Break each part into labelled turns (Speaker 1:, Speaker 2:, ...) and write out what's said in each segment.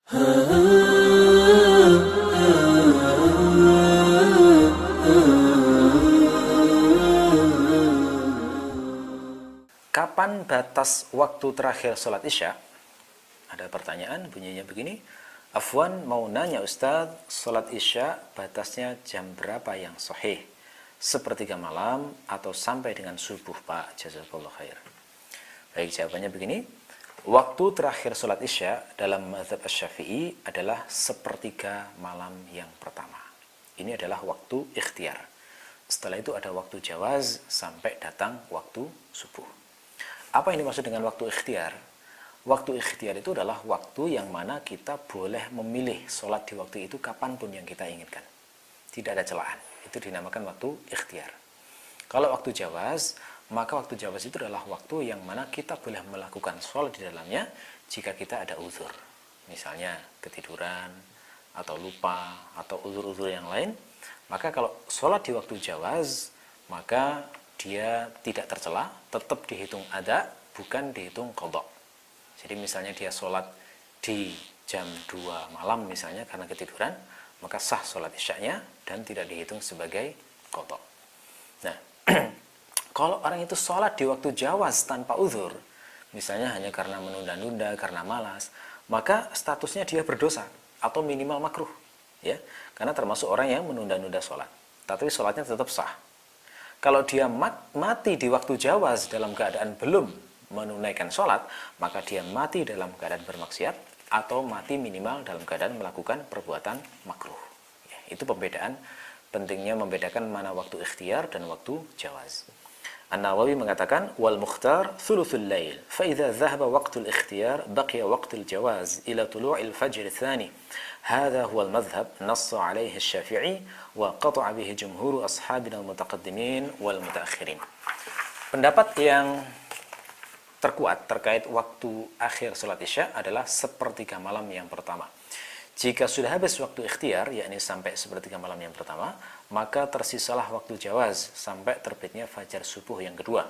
Speaker 1: Kapan batas waktu terakhir sholat isya? Ada pertanyaan bunyinya begini. Afwan, mau nanya Ustadz, sholat isya batasnya jam berapa yang sahih? Sepertiga malam atau sampai dengan subuh, Pak? Jazakallah khair. Baik, jawabannya begini. Waktu terakhir sholat isya dalam mazhab Asy-Syafi'i adalah sepertiga malam yang pertama. Ini adalah waktu ikhtiar. Setelah itu ada waktu jawaz sampai datang waktu subuh. Apa yang dimaksud dengan waktu ikhtiar? Waktu ikhtiar itu adalah waktu yang mana kita boleh memilih sholat di waktu itu kapanpun yang kita inginkan. Tidak ada celaan. Itu dinamakan waktu ikhtiar. Kalau waktu jawaz, maka waktu jawaz itu adalah waktu yang mana kita boleh melakukan sholat di dalamnya jika kita ada uzur. Misalnya ketiduran, atau lupa, atau uzur-uzur yang lain. Maka kalau sholat di waktu jawaz, maka dia tidak tercela, tetap dihitung ada, bukan dihitung qadha. Jadi misalnya dia sholat di jam 2 malam misalnya karena ketiduran, maka sah sholat isya'nya dan tidak dihitung sebagai qadha. Nah, kalau orang itu sholat di waktu jawaz tanpa uzur, misalnya hanya karena menunda-nunda, karena malas, maka statusnya dia berdosa atau minimal makruh, ya, karena termasuk orang yang menunda-nunda sholat. Tapi sholatnya tetap sah. Kalau dia mati di waktu jawaz dalam keadaan belum menunaikan sholat, maka dia mati dalam keadaan bermaksiat atau mati minimal dalam keadaan melakukan perbuatan makruh. Ya, itu pembedaan, pentingnya membedakan mana waktu ikhtiar dan waktu jawaz. An-Nawawi mengatakan wal mukhtar thuluthul lail fa idza dhahaba waqtul ikhtiyar baqiya waqtul jawaz ila tulu'il fajr tsani. Hadha huwa al-madhhab nassa 'alayhi asy-Syafi'i wa qata'a bihi jumhur ashabina al-mutaqaddimin wal mutaakhirin. Pendapat yang terkuat terkait waktu akhir salat Isya adalah sepertiga malam yang pertama. Jika sudah habis waktu ikhtiar, yakni sampai sepertiga malam yang pertama, maka tersisalah waktu jawaz sampai terbitnya fajar subuh yang kedua,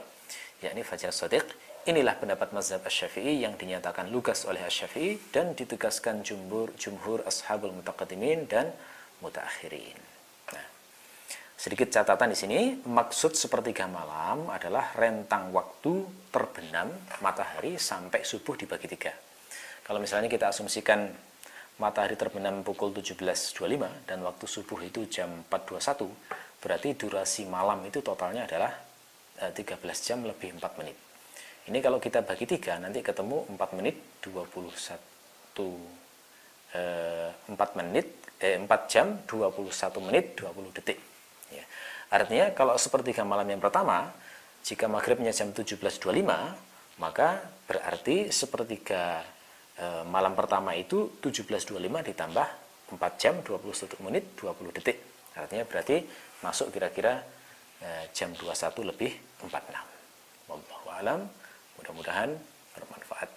Speaker 1: yakni fajar shadiq. Inilah pendapat mazhab Asy-Syafi'i yang dinyatakan lugas oleh Asy-Syafi'i dan ditegaskan jumhur ashabul mutaqaddimin dan mutaakhirin. Nah, sedikit catatan di sini, maksud sepertiga malam adalah rentang waktu terbenam matahari sampai subuh dibagi 3. Kalau misalnya kita asumsikan matahari terbenam pukul 17.25 dan waktu subuh itu jam 4.21, berarti durasi malam itu totalnya adalah 13 jam lebih 4 menit. Ini kalau kita bagi 3, nanti ketemu 4 jam 21 menit 20 detik. Ya. Artinya kalau sepertiga malam yang pertama, jika maghribnya jam 17.25, maka berarti sepertiga malam pertama itu 17.25 ditambah 4 jam 21 menit 20 detik. Artinya berarti masuk kira-kira jam 21 lebih 46. Wallahu a'lam. Mudah-mudahan bermanfaat.